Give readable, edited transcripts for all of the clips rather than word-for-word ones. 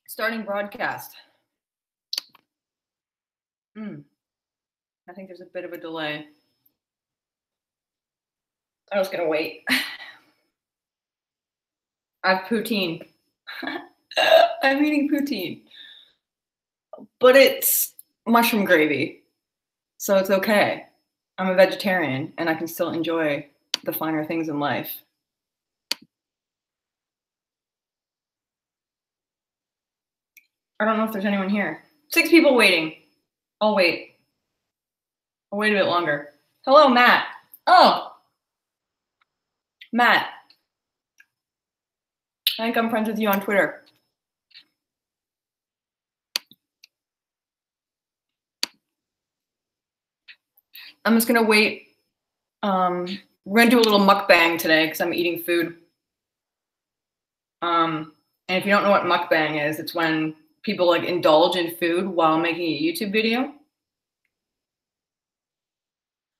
Starting broadcast. I think there's a bit of a delay. I was gonna wait. I have poutine. I'm eating poutine. But it's mushroom gravy, so it's okay. I'm a vegetarian and I can still enjoy the finer things in life. I don't know if there's anyone here. 6 people waiting. I'll wait. I'll wait a bit longer. Hello, Matt. Oh, Matt. I think I'm friends with you on Twitter. I'm just gonna wait. We're gonna do a little mukbang today because I'm eating food. And if you don't know what mukbang is, it's when people like indulge in food while making a YouTube video.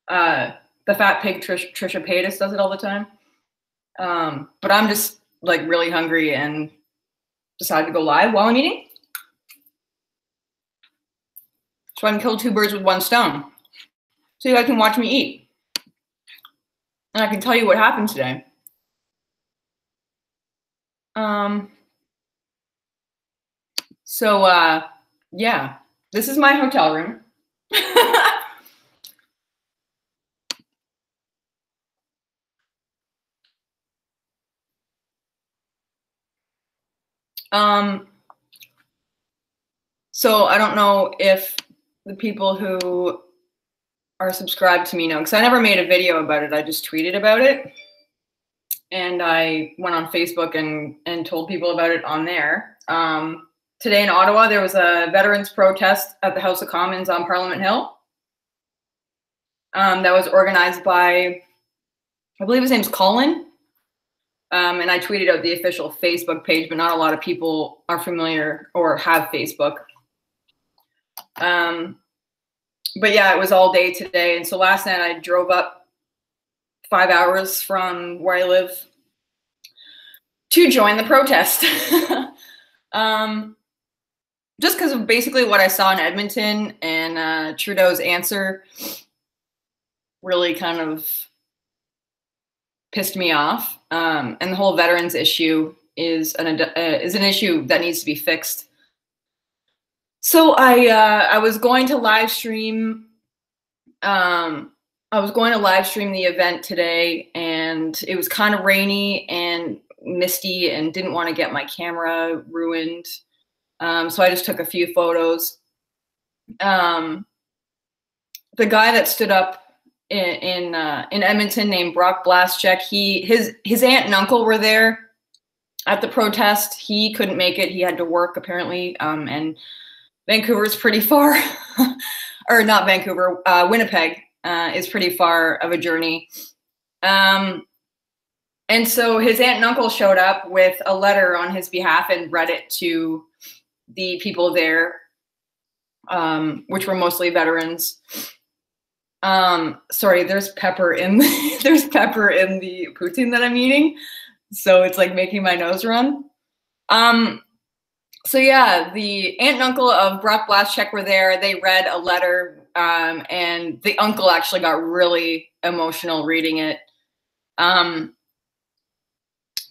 The fat pig Trisha Paytas does it all the time. But I'm just like really hungry and decided to go live while I'm eating. So I can kill 2 birds with 1 stone. So you guys can watch me eat. And I can tell you what happened today. Yeah, this is my hotel room. So I don't know if the people who are subscribed to me know, because I never made a video about it. I just tweeted about it. And I went on Facebook and told people about it on there. Today in Ottawa, there was a veterans protest at the House of Commons on Parliament Hill. That was organized by, I believe his name's Colin. And I tweeted out the official Facebook page, but not a lot of people are familiar or have Facebook. But yeah, it was all day today. And so last night I drove up 5 hours from where I live to join the protest. Just because of basically what I saw in Edmonton and Trudeau's answer really kind of pissed me off. And the whole veterans issue is an issue that needs to be fixed. So I was going to live stream. I was going to live stream the event today, and it was kind of rainy and misty, and didn't want to get my camera ruined. So I just took a few photos. The guy that stood up in Edmonton named Brock Blaszczak, his aunt and uncle were there at the protest. He couldn't make it. He had to work apparently, and Vancouver's pretty far, or not Vancouver, Winnipeg is pretty far of a journey. And so his aunt and uncle showed up with a letter on his behalf and read it to the people there, which were mostly veterans. Sorry, there's pepper in there's pepper in the poutine that I'm eating, so it's like making my nose run. So yeah, the aunt and uncle of Brock Blaszczak were there. They read a letter, and the uncle actually got really emotional reading it.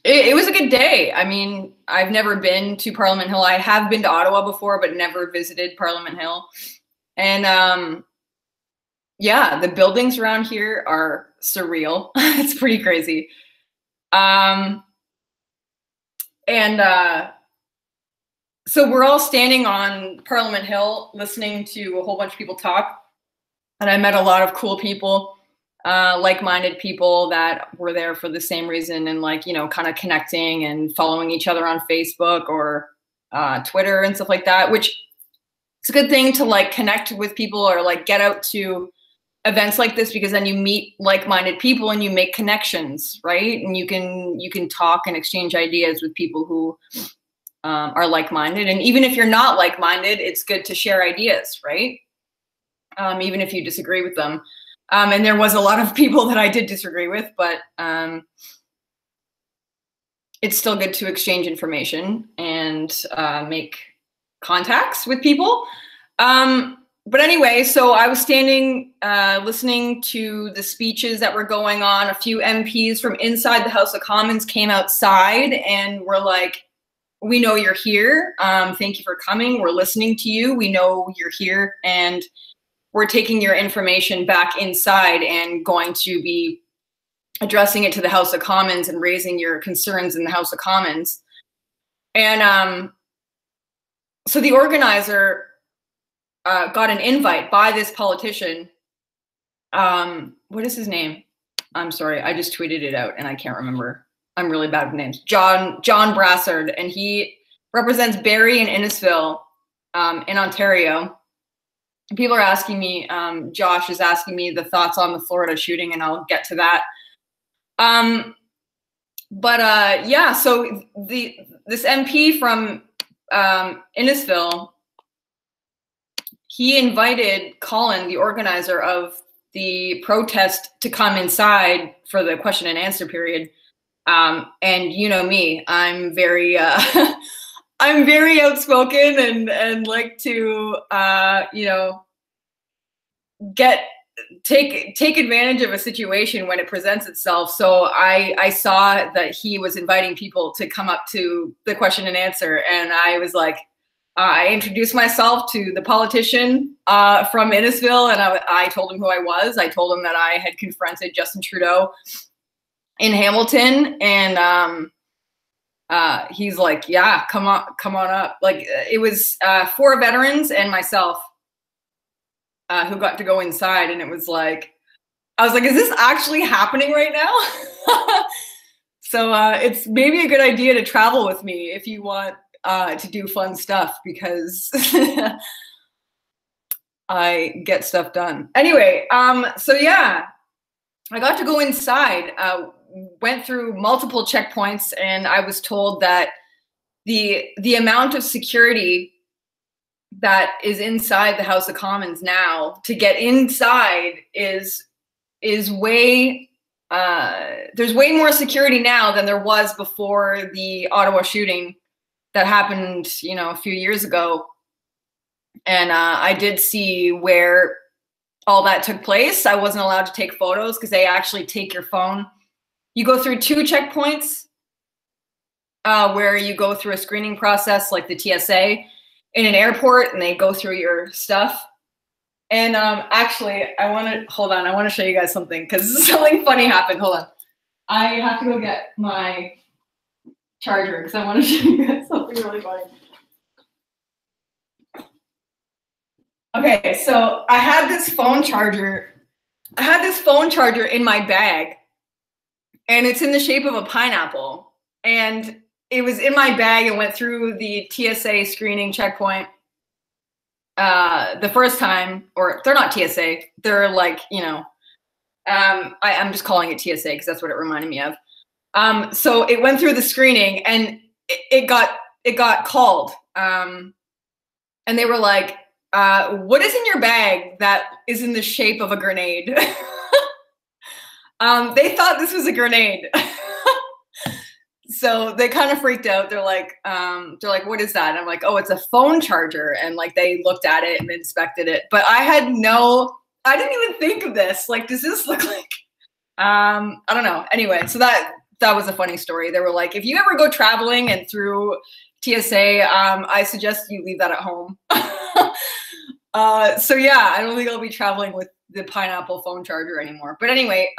It was a good day. I mean, I've never been to Parliament Hill. I have been to Ottawa before, but never visited Parliament Hill. And yeah, the buildings around here are surreal. It's pretty crazy. So we're all standing on Parliament Hill listening to a whole bunch of people talk. And I met a lot of cool people, like-minded people that were there for the same reason, and like, you know, kind of connecting and following each other on Facebook or Twitter and stuff like that, which it's a good thing to like connect with people or like get out to events like this, because then you meet like-minded people and you make connections, right? And you can talk and exchange ideas with people who are like-minded. And even if you're not like-minded, it's good to share ideas, right? Even if you disagree with them. And there was a lot of people that I did disagree with, but it's still good to exchange information and make contacts with people. But anyway, so I was standing, listening to the speeches that were going on. A few MPs from inside the House of Commons came outside and were like, we know you're here. Thank you for coming. We're listening to you. We know you're here. And we're taking your information back inside and going to be addressing it to the House of Commons and raising your concerns in the House of Commons. And so the organizer got an invite by this politician. What is his name? I'm sorry, I just tweeted it out and I can't remember. I'm really bad with names. John Brassard, and he represents Barrie and Innisfil in Ontario. People are asking me, Josh is asking me the thoughts on the Florida shooting, and I'll get to that. Yeah, so this MP from Innisfil, he invited Colin, the organizer of the protest, to come inside for the question and answer period. And you know me, I'm very I'm very outspoken and like to you know, take advantage of a situation when it presents itself. So I saw that he was inviting people to come up to the question and answer, and I was like, I introduced myself to the politician from Innisfil, and I told him who I was. I told him that I had confronted Justin Trudeau in Hamilton, and he's like, yeah, come on up. Like, it was 4 veterans and myself who got to go inside, and it was like, I was like, is this actually happening right now? So it's maybe a good idea to travel with me if you want to do fun stuff, because I get stuff done. Anyway, so yeah, I got to go inside, went through multiple checkpoints, and I was told that the amount of security that is inside the House of Commons now to get inside is way, there's way more security now than there was before the Ottawa shooting that happened, you know, a few years ago. And I did see where all that took place. I wasn't allowed to take photos because they actually take your phone. You go through 2 checkpoints where you go through a screening process like the TSA in an airport, and they go through your stuff. And actually, I want to show you guys something, because something funny happened. Hold on. I have to go get my charger because I want to show you guys something really funny. Okay, so I had this phone charger in my bag, and it's in the shape of a pineapple. And it was in my bag and went through the TSA screening checkpoint the first time, or they're not TSA, they're like, you know, I'm just calling it TSA because that's what it reminded me of. So it went through the screening, and it got called, and they were like, what is in your bag that is in the shape of a grenade? They thought this was a grenade. So they kind of freaked out. They're like, what is that? And I'm like, oh, it's a phone charger. And like, they looked at it and inspected it, but I didn't even think of this. Like, does this look like, I don't know. Anyway, so that was a funny story. They were like, if you ever go traveling and through TSA, I suggest you leave that at home. So yeah, I don't think I'll be traveling with the pineapple phone charger anymore. But anyway,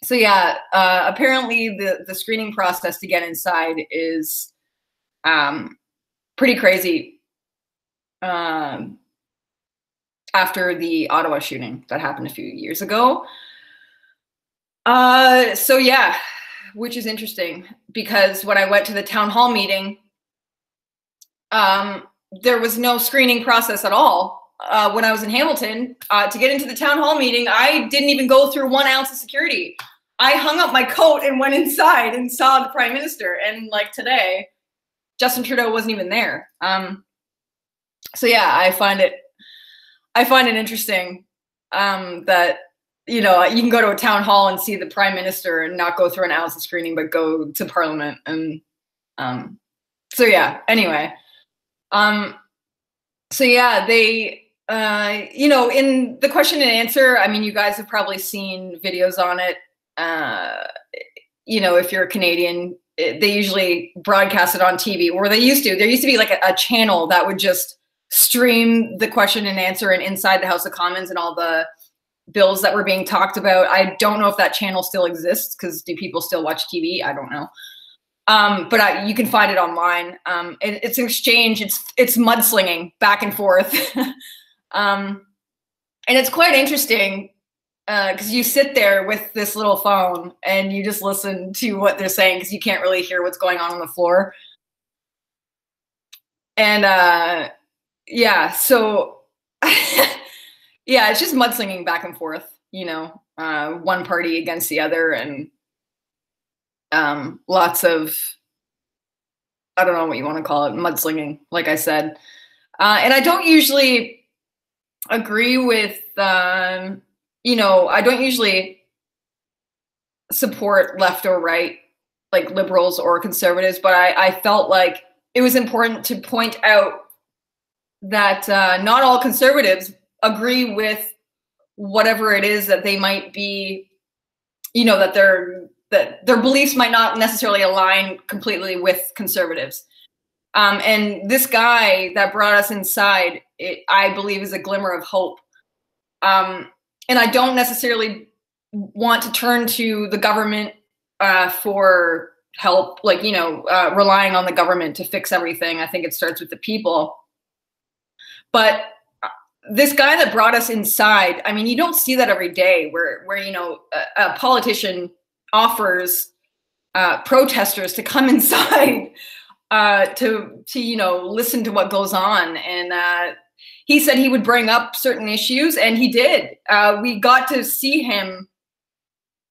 so yeah, apparently the screening process to get inside is pretty crazy after the Ottawa shooting that happened a few years ago. So yeah, which is interesting, because when I went to the town hall meeting, there was no screening process at all. When I was in Hamilton, to get into the town hall meeting, I didn't even go through 1 ounce of security. I hung up my coat and went inside and saw the Prime Minister. And like today, Justin Trudeau wasn't even there. So yeah, I find it interesting that you know, you can go to a town hall and see the prime minister and not go through an Allison screening, but go to Parliament. And so yeah. Anyway, so yeah, they, you know, in the question and answer, I mean, you guys have probably seen videos on it. You know, if you're a Canadian, they usually broadcast it on TV, or they used to. There used to be like a channel that would just stream the question and answer and inside the House of Commons and all the bills that were being talked about. I don't know if that channel still exists, because do people still watch TV? I don't know. But you can find it online. It's an exchange. It's mudslinging back and forth. And it's quite interesting, because you sit there with this little phone and you just listen to what they're saying, because you can't really hear what's going on the floor. And yeah, so yeah, it's just mudslinging back and forth, you know, one party against the other, and lots of, I don't know what you want to call it, mudslinging, like I said. And I don't usually agree with, you know, I don't usually support left or right, like liberals or conservatives, but I felt like it was important to point out that not all conservatives agree with whatever it is that they might be, you know, that their beliefs might not necessarily align completely with conservatives. And this guy that brought us inside, I believe, is a glimmer of hope. And I don't necessarily want to turn to the government for help, like, you know, relying on the government to fix everything. I think it starts with the people. But this guy that brought us inside, I mean, you don't see that every day, where you know, a politician offers protesters to come inside to you know, listen to what goes on. And he said he would bring up certain issues, and he did. We got to see him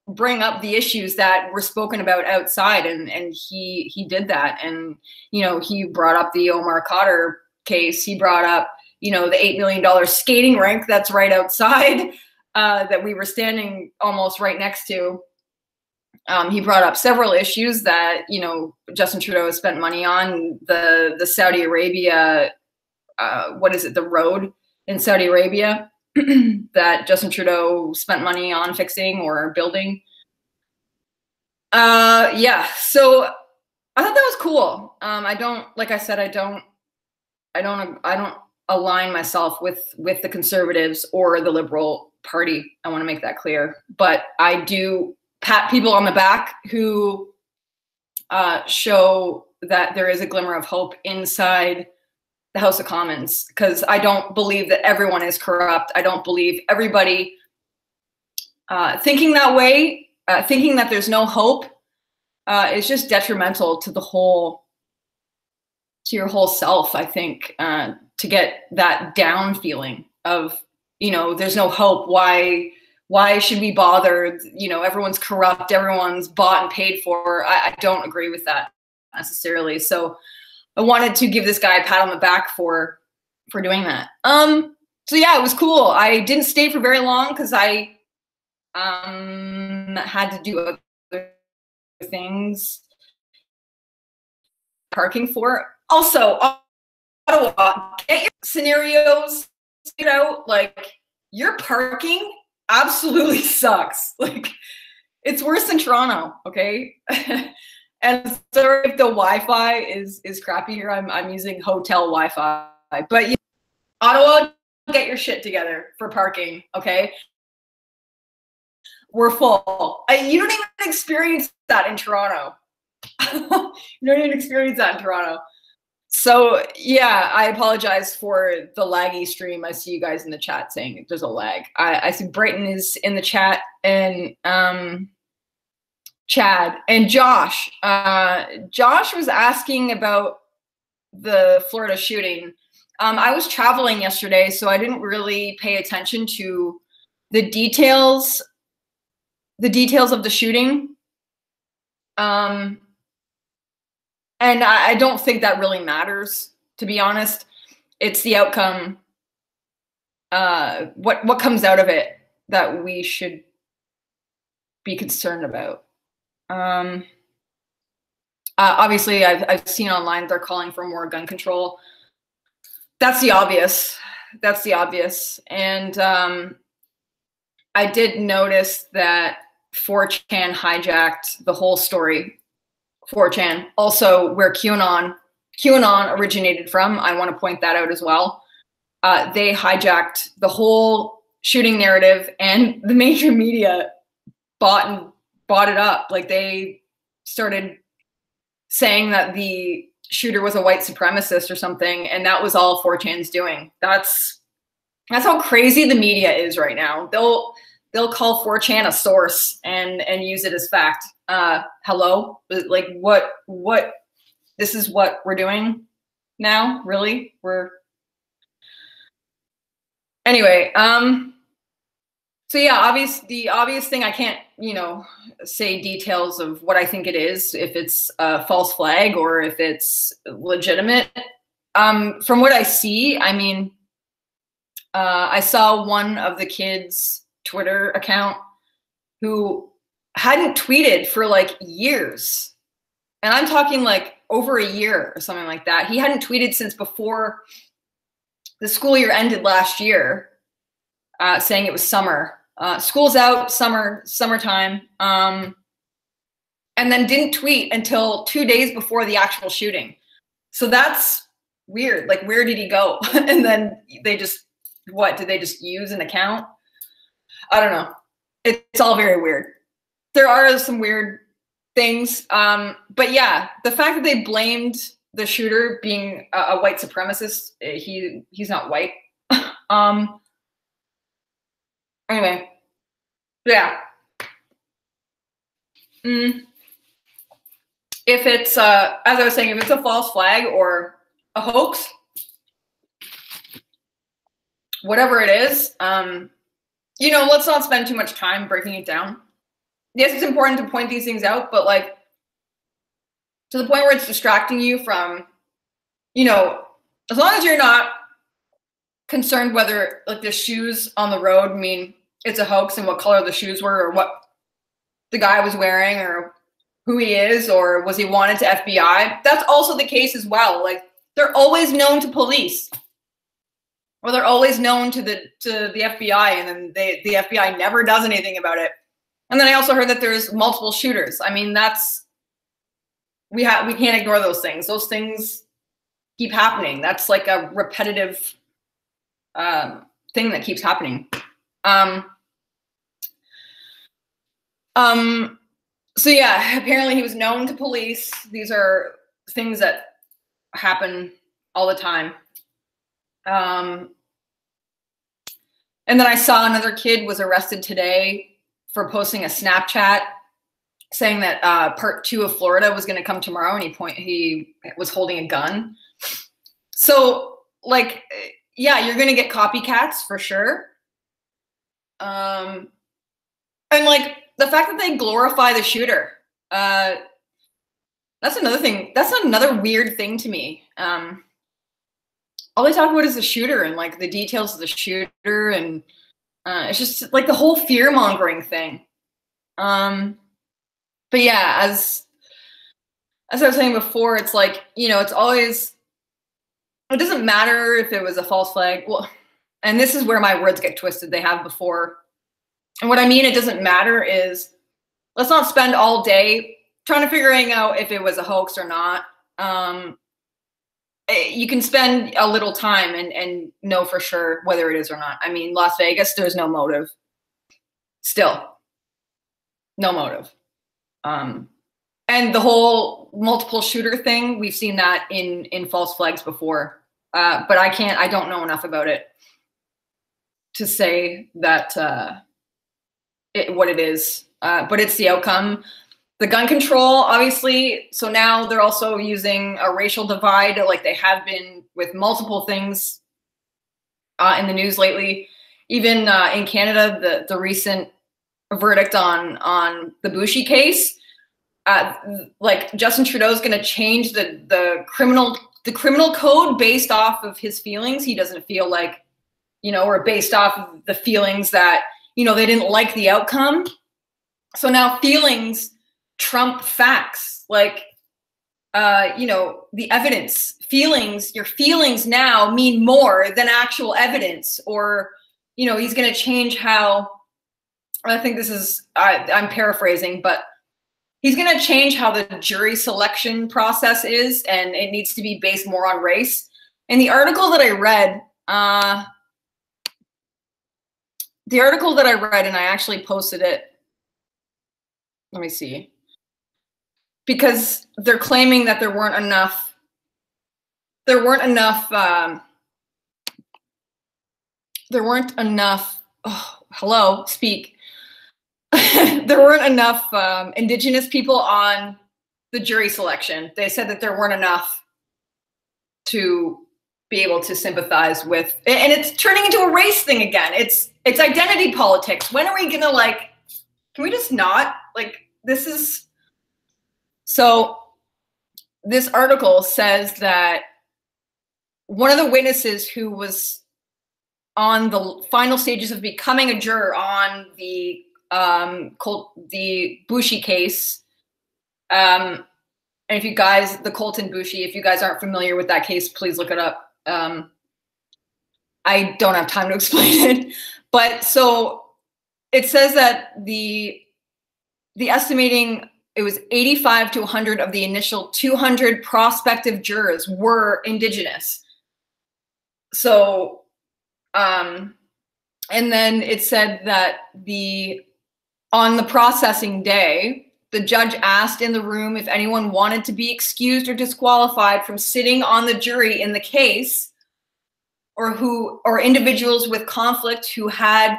bring up the issues that were spoken about outside, and he did that. And you know, he brought up the Omar Khadr case. He brought up, you know, the $8 million skating rink that's right outside, that we were standing almost right next to. He brought up several issues that, you know, Justin Trudeau has spent money on. The Saudi Arabia, what is it, the road in Saudi Arabia that Justin Trudeau spent money on fixing or building. Yeah, so I thought that was cool. I don't, like I said, I don't align myself with the conservatives or the Liberal Party. I want to make that clear. But I do pat people on the back who show that there is a glimmer of hope inside the House of Commons, because I don't believe that everyone is corrupt. I don't believe everybody thinking that way, thinking that there's no hope, is just detrimental to the whole, to your whole self, I think, to get that down feeling of, you know, there's no hope. Why should we bother? You know, everyone's corrupt, everyone's bought and paid for. I don't agree with that necessarily. So I wanted to give this guy a pat on the back for doing that. So yeah, it was cool. I didn't stay for very long because I had to do other things. Parking for. Also, Ottawa, get your scenarios, you know, like, your parking absolutely sucks. Like, it's worse than Toronto, okay? And sorry if the Wi-Fi is crappy here. I'm using hotel Wi-Fi. But Ottawa, get your shit together for parking, okay? We're full. You don't even experience that in Toronto. You don't even experience that in Toronto. So yeah, I apologize for the laggy stream. I see you guys in the chat saying there's a lag. I see Brighton is in the chat, and Chad and Josh. Josh was asking about the Florida shooting. I was traveling yesterday, so I didn't really pay attention to the details of the shooting. And I don't think that really matters, to be honest. It's the outcome, what comes out of it. that we should be concerned about. Obviously, I've seen online they're calling for more gun control. That's the obvious. That's the obvious. And I did notice that 4chan hijacked the whole story. 4chan, also where QAnon originated from. I want to point that out as well. They hijacked the whole shooting narrative, and the major media bought it up. Like, they started saying that the shooter was a white supremacist or something, and that was all 4chan's doing. That's how crazy the media is right now. They'll call 4chan a source and use it as fact. Hello? Like, what? This is what we're doing now? Really? Anyway, so yeah, the obvious thing, I can't, say details of what I think it is, if it's a false flag or if it's legitimate. From what I see, I mean, I saw one of the kids' Twitter account who hadn't tweeted for like years. And I'm talking like over a year or something like that. He hadn't tweeted since before the school year ended last year, saying it was summer. School's out, summertime. And then didn't tweet until 2 days before the actual shooting. So that's weird. Like, where did he go? And then they just, did they just use an account? I don't know. It's all very weird. There are some weird things. But yeah, the fact that they blamed the shooter being a white supremacist, he's not white. Anyway, yeah. If it's, as I was saying, if it's a false flag or a hoax, whatever it is, let's not spend too much time breaking it down. Yes, it's important to point these things out, but like, to the point where it's distracting you from, as long as you're not concerned whether like the shoes on the road mean it's a hoax and what color the shoes were or what the guy was wearing or who he is or was he wanted to FBI, that's also the case as well. Like, they're always known to police, or they're always known to the FBI, and then the FBI never does anything about it. And then I also heard that there's multiple shooters. I mean, we can't ignore those things. Those things keep happening. That's like a repetitive thing that keeps happening. So yeah, apparently he was known to police. These are things that happen all the time. And then I saw another kid was arrested today for posting a Snapchat saying that part 2 of Florida was going to come tomorrow, and he was holding a gun. So like, yeah, you're going to get copycats for sure. And like, the fact that they glorify the shooter, that's another thing. That's another weird thing to me. All they talk about is the shooter and like the details of the shooter, and it's just like the whole fear-mongering thing. But yeah, as I was saying before, it's like, it's always, it doesn't matter if it was a false flag. Well, and this is where my words get twisted. They have before. And what I mean, it doesn't matter, is let's not spend all day trying to figuring out if it was a hoax or not. You can spend a little time and know for sure whether it is or not. I mean, Las Vegas, there's no motive. Still, no motive. And the whole multiple shooter thing, we've seen that in false flags before. But I don't know enough about it to say that what it is. But it's the outcome. The gun control, obviously, so now they're also using a racial divide, like they have been with multiple things in the news lately. Even in Canada, the recent verdict on the Boushie case, like Justin Trudeau is going to change the criminal code based off of his feelings. He doesn't feel like, or based off of the feelings that you know, they didn't like the outcome. So now feelings trump facts. Like, you know, the evidence, feelings, your feelings now mean more than actual evidence. Or, you know, he's going to change how, I think this is, I'm paraphrasing, but he's going to change how the jury selection process is, and it needs to be based more on race. In the article that I read, and I actually posted it. Let me see. Because they're claiming that there weren't enough, oh, hello, speak. There weren't enough Indigenous people on the jury selection. They said that there weren't enough to be able to sympathize with, and it's turning into a race thing again. It's identity politics. When are we gonna, like, can we just not, like, this is, so this article says that one of the witnesses who was on the final stages of becoming a juror on the Boushy case, and if you guys, the Colten Boushy, if you guys aren't familiar with that case, please look it up. I don't have time to explain it, but so it says that the estimating, it was 85 to 100 of the initial 200 prospective jurors were Indigenous. So, and then it said that on the processing day, the judge asked in the room if anyone wanted to be excused or disqualified from sitting on the jury in the case, or individuals with conflict who had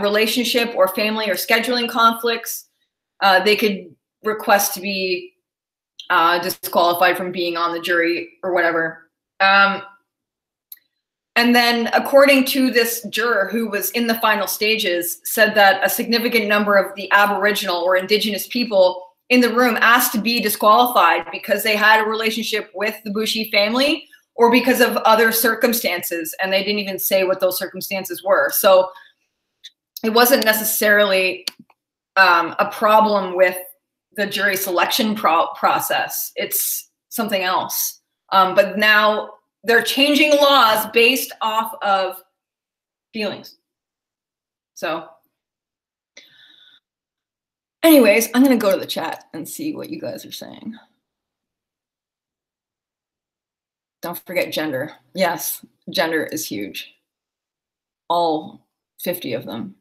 relationship or family or scheduling conflicts. They could request to be disqualified from being on the jury or whatever. And then, according to this juror who was in the final stages, said that a significant number of the Aboriginal or Indigenous people in the room asked to be disqualified because they had a relationship with the Boushy family or because of other circumstances, and they didn't even say what those circumstances were. So it wasn't necessarily a problem with the jury selection process. It's something else. But now they're changing laws based off of feelings. So anyways, I'm going to go to the chat and see what you guys are saying. Don't forget gender. Yes, gender is huge. All 50 of them.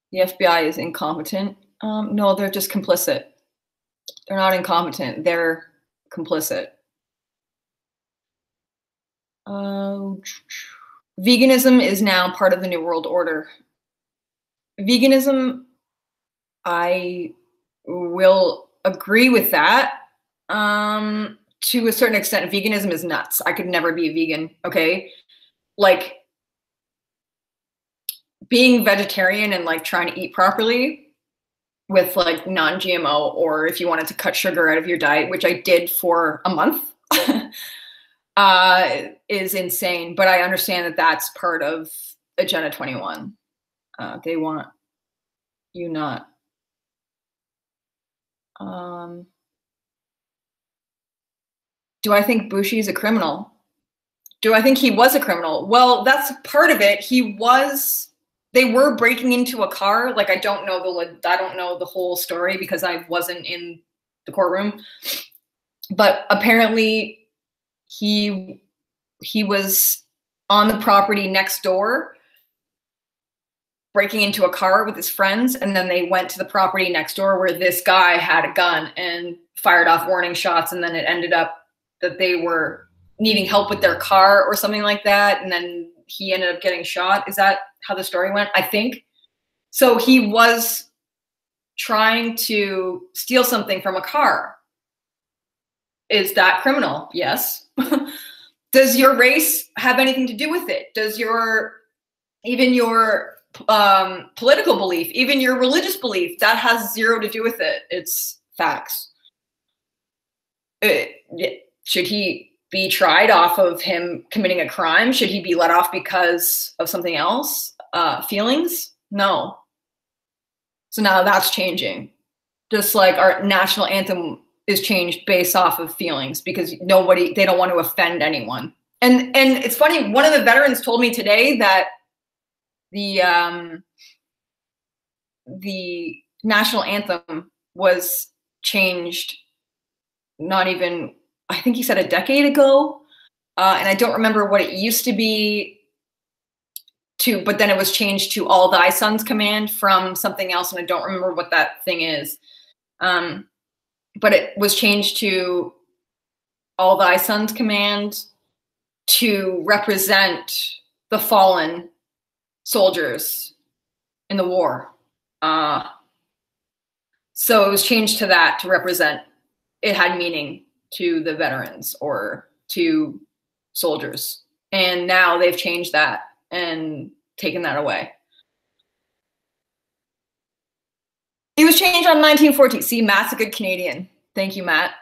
The FBI is incompetent. No, they're just complicit. They're not incompetent. They're complicit. Veganism is now part of the New World Order. Veganism, I will agree with that. To a certain extent, veganism is nuts. I could never be a vegan, okay? Like, being vegetarian and like trying to eat properly with like non-GMO, or if you wanted to cut sugar out of your diet, which I did for a month, is insane. But I understand that that's part of Agenda 21. They want you not. Do I think Boushy is a criminal? Do I think he was a criminal? Well, that's part of it. They were breaking into a car. Like, I don't know the whole story because I wasn't in the courtroom. But apparently he was on the property next door breaking into a car with his friends, and then they went to the property next door where this guy had a gun and fired off warning shots, and then it ended up that they were needing help with their car or something like that, and then he ended up getting shot. Is that how the story went? I think. So he was trying to steal something from a car. Is that criminal? Yes. Does your race have anything to do with it? Does even your political belief, even your religious belief, that has zero to do with it? It's facts. should he be tried off of him committing a crime? Should he be let off because of something else? Feelings? No. So now that's changing. Just like our national anthem is changed based off of feelings because they don't want to offend anyone. And it's funny, one of the veterans told me today that the national anthem was changed not even, I think he said a decade ago. And I don't remember what it used to be but then it was changed to All Thy Sons Command from something else. And I don't remember what that thing is. But it was changed to All Thy Sons Command to represent the fallen soldiers in the war. So it was changed to that to represent, it had meaning to the veterans or to soldiers. And now they've changed that and taken that away. It was changed on 1914. See, Matt's a good Canadian. Thank you, Matt.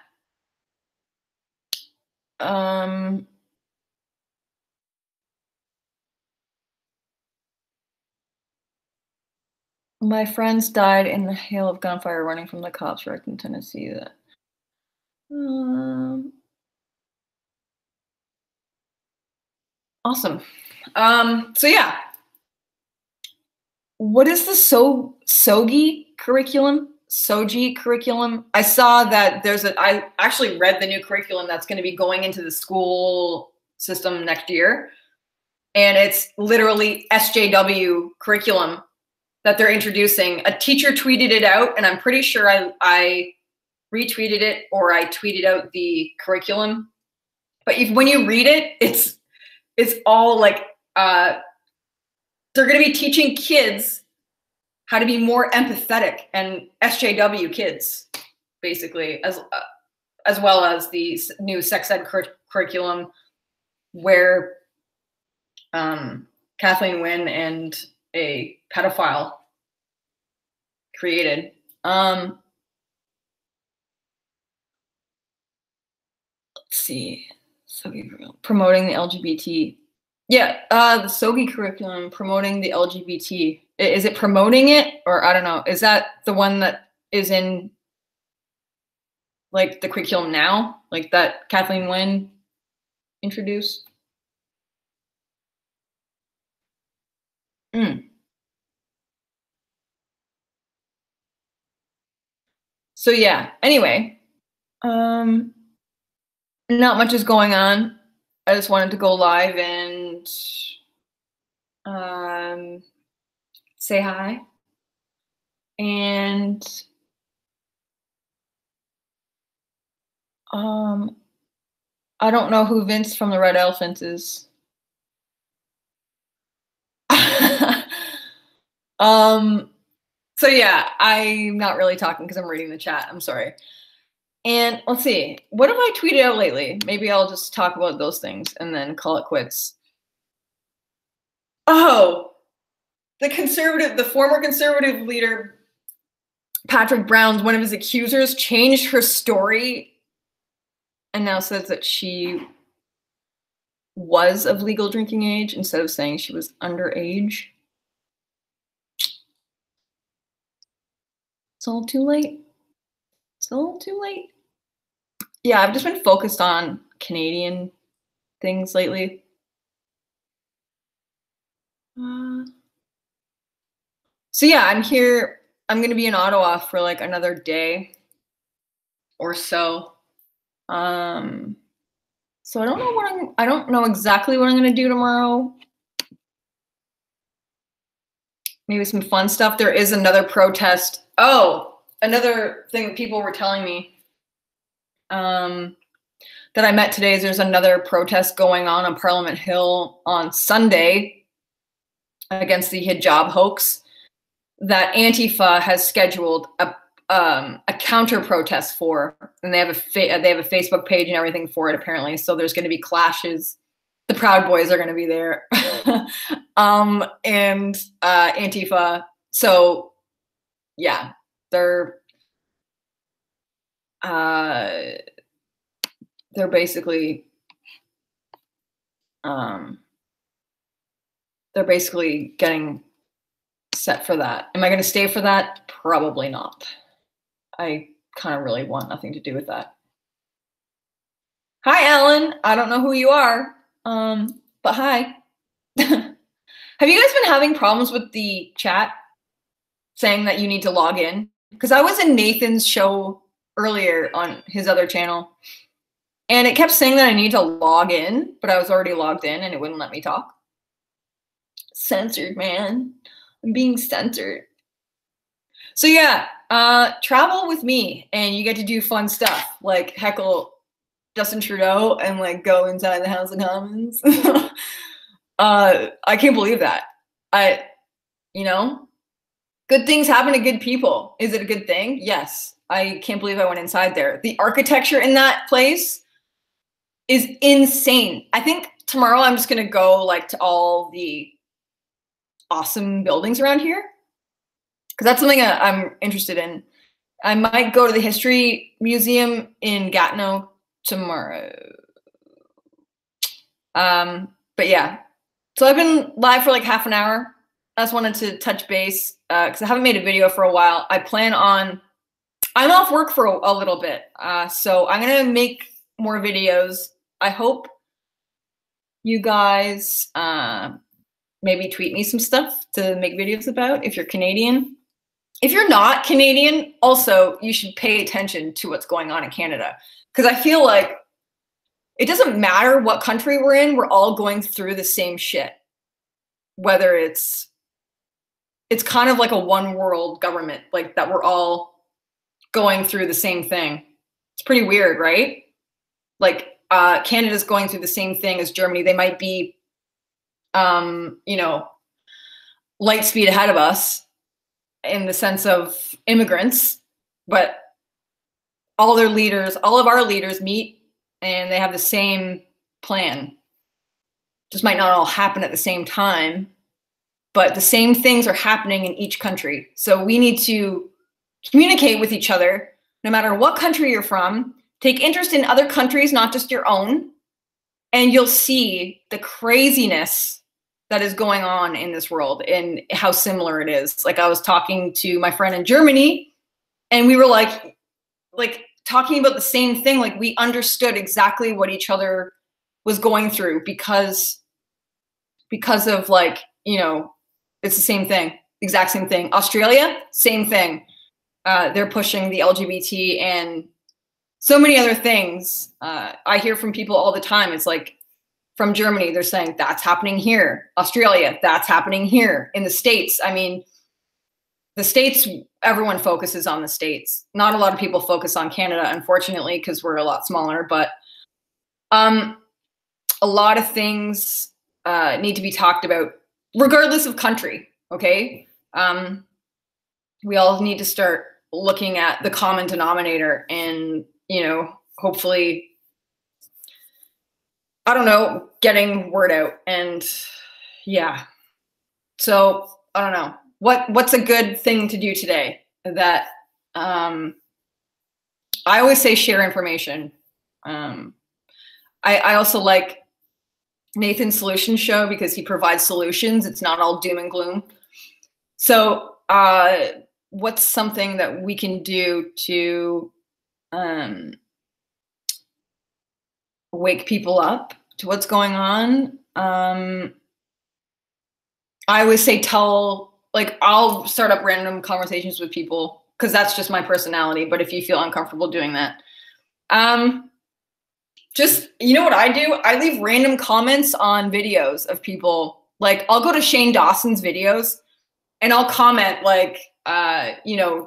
My friends died in the hail of gunfire running from the cops wrecked in Tennessee. Awesome. So yeah. What is the SOGI curriculum? SOGI curriculum? I saw that I actually read the new curriculum that's going to be going into the school system next year. And it's literally SJW curriculum that they're introducing. A teacher tweeted it out, and I'm pretty sure I retweeted it or I tweeted out the curriculum. But when you read it, it's all like, they're going to be teaching kids how to be more empathetic and SJW kids, basically, as well as the new sex ed curriculum where Kathleen Wynne and a pedophile created. Let's see. Promoting the LGBT. Yeah, the SOGI curriculum, promoting the LGBT. Is it promoting it? Or I don't know. Is that the one that is in like the curriculum now? Like that Kathleen Wynne introduced? So yeah, anyway, not much is going on. I just wanted to go live and say hi. And I don't know who Vince from the Red Elephant is. So yeah, I'm not really talking because I'm reading the chat. I'm sorry. And let's see, what have I tweeted out lately? Maybe I'll just talk about those things and then call it quits. Oh, the former conservative leader, Patrick Brown's, one of his accusers, changed her story and now says that she was of legal drinking age instead of saying she was underage. It's all too late. It's all too late. Yeah, I've just been focused on Canadian things lately. So yeah, I'm here. I'm going to be in Ottawa for like another day or so. So I don't know exactly what I'm going to do tomorrow. Maybe some fun stuff. There is another protest. Oh, another thing people were telling me that I met today is there's another protest going on Parliament Hill on Sunday against the hijab hoax that Antifa has scheduled a counter protest for, and they have a Facebook page and everything for it apparently. So there's going to be clashes. The Proud Boys are going to be there, and Antifa. So yeah, they're they're basically getting set for that. Am I going to stay for that? Probably not. I kind of really want nothing to do with that. Hi, Alan. I don't know who you are, but hi. Have you guys been having problems with the chat saying that you need to log in? Because I was in Nathan's show earlier on his other channel, and it kept saying that I need to log in, but I was already logged in and it wouldn't let me talk. Censored, man. I'm being censored. So yeah, travel with me and you get to do fun stuff like heckle Justin Trudeau and like go inside the House of Commons. I can't believe that. Good things happen to good people. Is it a good thing? Yes. I can't believe I went inside there. The architecture in that place is insane. I think tomorrow I'm just gonna go like to all the awesome buildings around here, because that's something I'm interested in. I might go to the History Museum in Gatineau tomorrow. But yeah, so I've been live for like half an hour. I just wanted to touch base because I haven't made a video for a while. I'm off work for a little bit, so I'm gonna make more videos. I hope you guys maybe tweet me some stuff to make videos about if you're Canadian. If you're not Canadian, also, you should pay attention to what's going on in Canada. Because I feel like it doesn't matter what country we're in, we're all going through the same shit. Whether it's kind of like a one world government, like that we're all going through the same thing. It's pretty weird, right? Like Canada's going through the same thing as Germany. They might be, light speed ahead of us in the sense of immigrants, but all of our leaders meet and they have the same plan. Just might not all happen at the same time, but the same things are happening in each country. So we need to communicate with each other, no matter what country you're from. Take interest in other countries, not just your own, and you'll see the craziness that is going on in this world and how similar it is. Like I was talking to my friend in Germany and we were like talking about the same thing. Like we understood exactly what each other was going through because of like, it's the same thing, exact same thing. Australia, same thing. They're pushing the LGBT and so many other things. I hear from people all the time. It's like from Germany, they're saying that's happening here. Australia, that's happening here. In the States, I mean, the States, everyone focuses on the States. Not a lot of people focus on Canada, unfortunately, because we're a lot smaller. But a lot of things need to be talked about, regardless of country, okay? We all need to start looking at the common denominator and, hopefully, I don't know, getting word out. And yeah, so I don't know. What's a good thing to do today? That I always say share information. I also like Nathan's Solution Show because he provides solutions. It's not all doom and gloom. So what's something that we can do to wake people up to what's going on? I always say I'll start up random conversations with people because that's just my personality. But if you feel uncomfortable doing that, just, what I do? I leave random comments on videos of people. Like I'll go to Shane Dawson's videos and I'll comment like,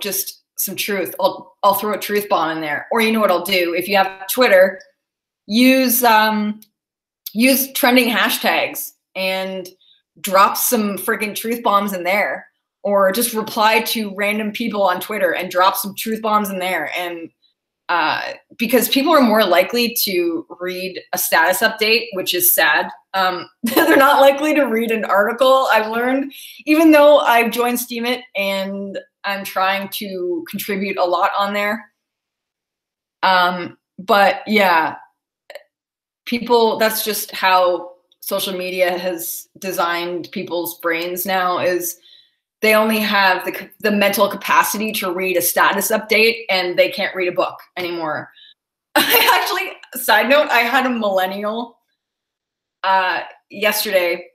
just some truth. I'll throw a truth bomb in there. Or you know what I'll do? If you have Twitter, use trending hashtags and drop some freaking truth bombs in there. Or just reply to random people on Twitter and drop some truth bombs in there. And because people are more likely to read a status update, which is sad. They're not likely to read an article, I've learned, even though I've joined Steemit and I'm trying to contribute a lot on there. But yeah, people, that's just how social media has designed people's brains now, is they only have the mental capacity to read a status update, and they can't read a book anymore. I actually, side note, I had a millennial yesterday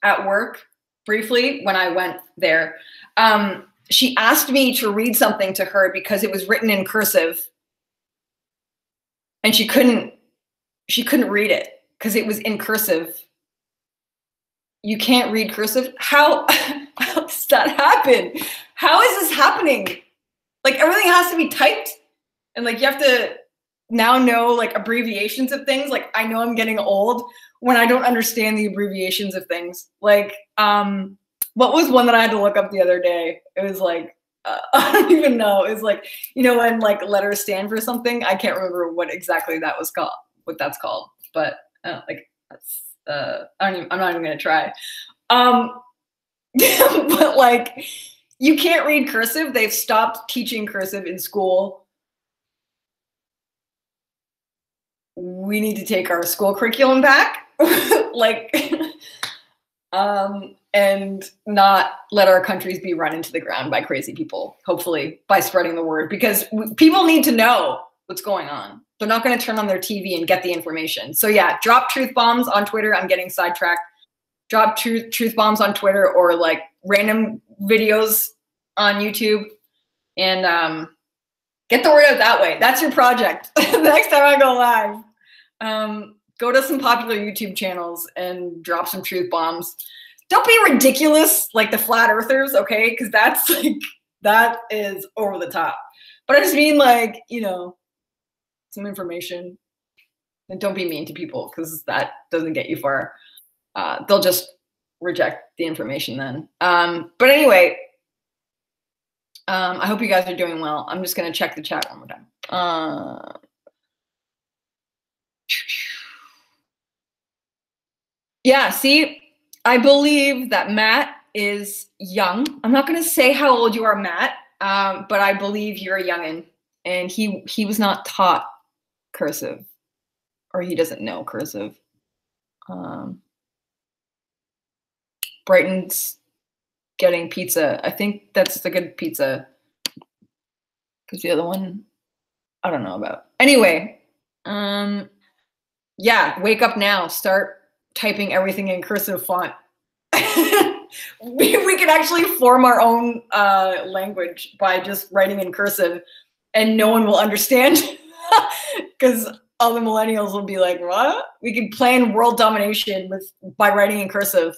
at work, briefly, when I went there. She asked me to read something to her because it was written in cursive, and she couldn't read it because it was in cursive. You can't read cursive? How does that happen? How is this happening? Like, everything has to be typed, and like you have to now know like abbreviations of things. Like, I know I'm getting old when I don't understand the abbreviations of things. Like, what was one that I had to look up the other day? It was like, I don't even know. It was like, you know, when like letters stand for something. I can't remember what exactly that was called, what that's called. But like, that's, I'm not even gonna try. But like, you can't read cursive. They've stopped teaching cursive in school. We need to take our school curriculum back. Like, and not let our countries be run into the ground by crazy people, hopefully, by spreading the word, because people need to know what's going on. They're not going to turn on their TV and get the information. So yeah, drop truth bombs on Twitter. I'm getting sidetracked. Drop truth bombs on Twitter, or like random videos on YouTube, and get the word out that way. That's your project. The next time I go live, go to some popular YouTube channels and drop some truth bombs. Don't be ridiculous like the flat earthers, okay? Because that's like, that is over the top. But I just mean, like, you know, some information. And don't be mean to people, because that doesn't get you far. They'll just reject the information then. But anyway, I hope you guys are doing well. I'm just going to check the chat one more time. Yeah, see, I believe that Matt is young. I'm not going to say how old you are, Matt, but I believe you're a youngin', and he was not taught cursive, or he doesn't know cursive. Brighton's getting pizza. I think that's a good pizza, because the other one I don't know about. Anyway, yeah, wake up now. Start typing everything in cursive font. we can actually form our own language by just writing in cursive, and no one will understand, because all the millennials will be like, what? We can plan world domination by writing in cursive.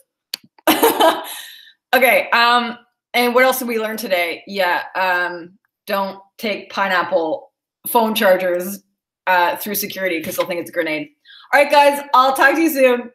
Okay, and what else did we learn today? Yeah, don't take pineapple phone chargers through security, because they'll think it's a grenade. All right, guys, I'll talk to you soon.